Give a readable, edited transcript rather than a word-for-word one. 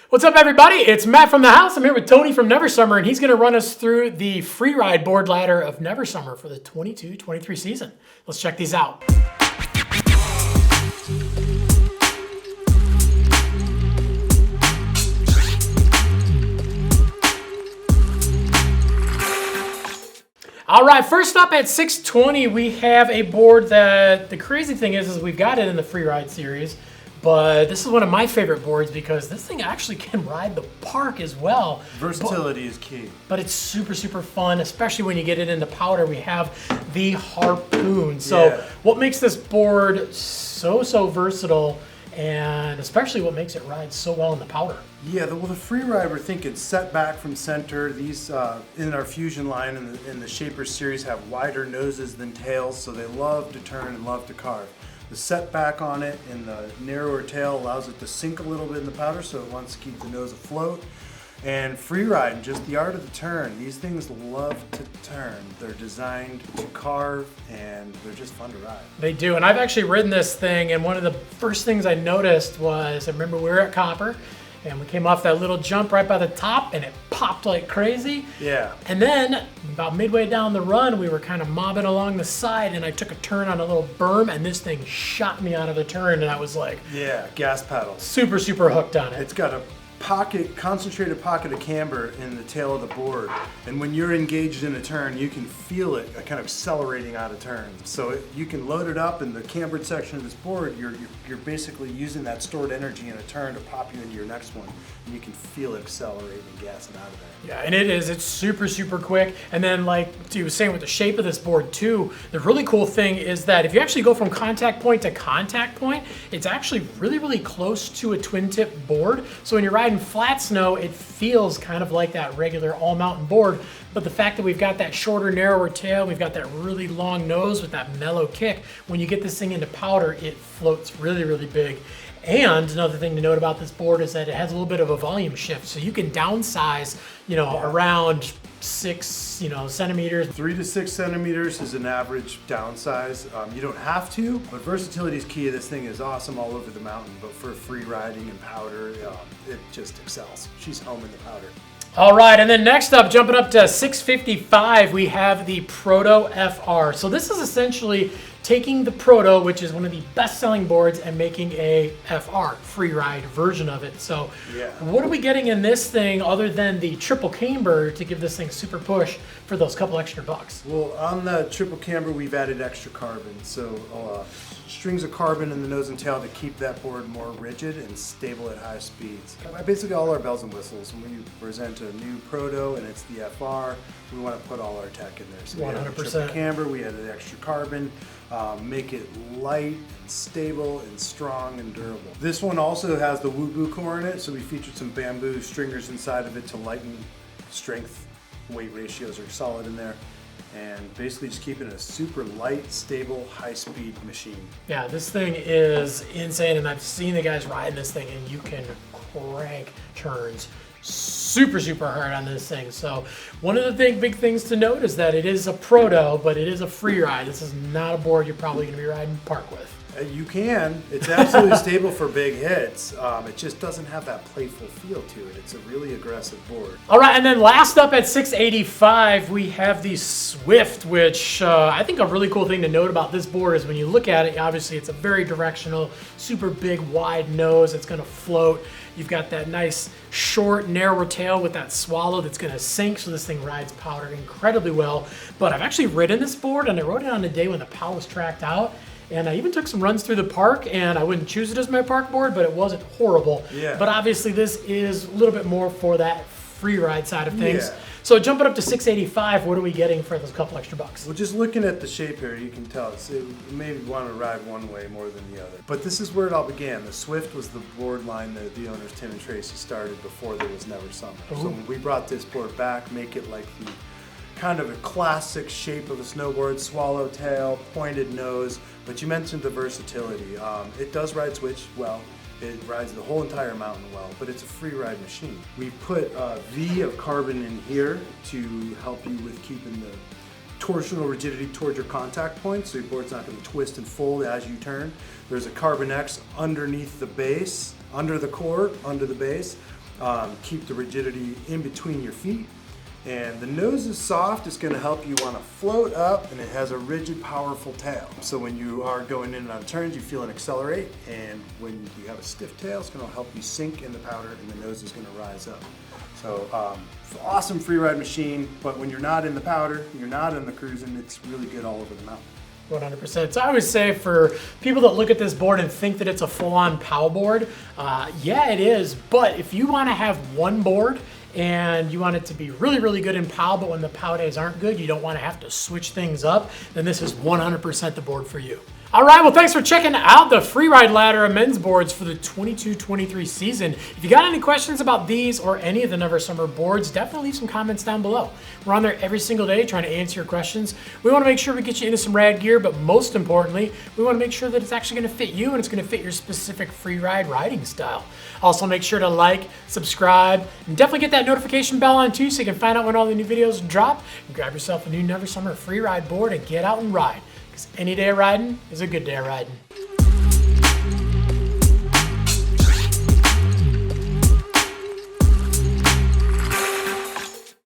What's up, everybody? It's Matt from the house. I'm here with Tony from Never Summer, and he's going to run us through the Freeride board ladder of Never Summer for the 22-23 season. Let's check these out. All right, first up at 620, we have a board that the crazy thing is we've got it in the Freeride series. But this is one of my favorite boards because this thing actually can ride the park as well. Versatility is key. But it's super, super fun, especially when you get it into powder. We have the Harpoon. So what makes this board so versatile, and especially what makes it ride so well in the powder? Yeah, well, the Freeride, we're thinking set back from center. These, in our Fusion line in the Shaper series, have wider noses than tails, so they love to turn and love to carve. The setback on it and the narrower tail allows it to sink a little bit in the powder, so it wants to keep the nose afloat. And Freeride, just the art of the turn. These things love to turn. They're designed to carve, and they're just fun to ride. They do, and I've actually ridden this thing, and one of the first things I noticed was, I remember we were at Copper, and we came off that little jump right by the top, and it popped like crazy. Yeah. And then, about midway down the run, we were kind of mobbing along the side, and I took a turn on a little berm, and this thing shot me out of the turn, and I was like... Yeah, gas pedals. Super hooked on it. It's got a concentrated pocket of camber in the tail of the board, and when you're engaged in a turn, you can feel it kind of accelerating out of turns. So you can load it up in the cambered section of this board. You're basically using that stored energy in a turn to pop you into your next one, and you can feel it accelerate and gas it out of there. Yeah, and it's super quick. And then, like you were saying, with the shape of this board too, the really cool thing is that if you actually go from contact point to contact point, it's actually really close to a twin tip board. So when you're riding flat snow, it feels kind of like that regular all mountain board. But the fact that we've got that shorter, narrower tail, we've got that really long nose with that mellow kick, when you get this thing into powder, it floats really big. And another thing to note about this board is that it has a little bit of a volume shift, so you can downsize, around 6, centimeters. 3 to 6 centimeters is an average downsize. You don't have to, but versatility is key. This thing is awesome all over the mountain, but for free riding and powder, it just excels. She's home in the powder. All right, and then next up, jumping up to 655, we have the Proto FR. So this is essentially taking the Proto, which is one of the best-selling boards, and making a FR, Freeride version of it. So what are we getting in this thing other than the triple camber to give this thing super push for those couple extra bucks? Well, on the triple camber, we've added extra carbon. So strings of carbon in the nose and tail to keep that board more rigid and stable at high speeds. Basically all our bells and whistles. When we present a new Proto and it's the FR, we want to put all our tech in there. So 100%. We added triple camber, we added extra carbon, make it light and stable and strong and durable. This one also has the woo-boo core in it, so we featured some bamboo stringers inside of it to lighten strength. Weight ratios are solid in there. And basically just keeping it a super light, stable, high-speed machine. Yeah, this thing is insane, and I've seen the guys riding this thing, and you can crank turns super hard on this thing. So one of the big things to note is that it is a Proto, but it is a Freeride. This is not a board you're probably going to be riding park with. You can. It's absolutely stable for big hits. It just doesn't have that playful feel to it. It's a really aggressive board. All right, and then last up at 685, we have the Swift, which I think a really cool thing to note about this board is when you look at it, obviously it's a very directional, super big, wide nose. It's going to float. You've got that nice, short, narrower tail with that swallow that's going to sink, so this thing rides powder incredibly well. But I've actually ridden this board, and I rode it on a day when the POW was tracked out. And I even took some runs through the park, and I wouldn't choose it as my park board, but it wasn't horrible. Yeah. But obviously this is a little bit more for that free ride side of things. Yeah. So jumping up to 685, what are we getting for those couple extra bucks? Well, just looking at the shape here, you can tell you maybe want to ride one way more than the other. But this is where it all began. The Swift was the board line that the owners, Tim and Tracy, started before there was Never Summer. Ooh. So when we brought this board back, make it like the kind of a classic shape of a snowboard, swallowtail, pointed nose, but you mentioned the versatility. It does ride switch well. It rides the whole entire mountain well, but it's a free ride machine. We put a V of carbon in here to help you with keeping the torsional rigidity towards your contact point, so your board's not going to twist and fold as you turn. There's a Carbon X underneath the base, under the core, under the base, keep the rigidity in between your feet. And the nose is soft, it's gonna help you wanna float up, and it has a rigid, powerful tail. So when you are going in and out of turns, you feel it accelerate, and when you have a stiff tail, it's gonna help you sink in the powder, and the nose is gonna rise up. So, awesome free ride machine, but when you're not in the powder, you're not in the cruising, it's really good all over the mountain. 100%. So I always say for people that look at this board and think that it's a full-on POW board, yeah, it is. But if you want to have one board and you want it to be really, really good in POW, but when the POW days aren't good, you don't want to have to switch things up, then this is 100% the board for you. All right, well, thanks for checking out the Freeride Ladder men's boards for the 22-23 season. If you got any questions about these or any of the Never Summer boards, definitely leave some comments down below. We're on there every single day trying to answer your questions. We want to make sure we get you into some rad gear, but most importantly, we want to make sure that it's actually going to fit you and it's going to fit your specific freeride riding style. Also, make sure to like, subscribe, and definitely get that notification bell on too so you can find out when all the new videos drop. And grab yourself a new Never Summer Freeride board and get out and ride. Because any day of riding is a good day of riding.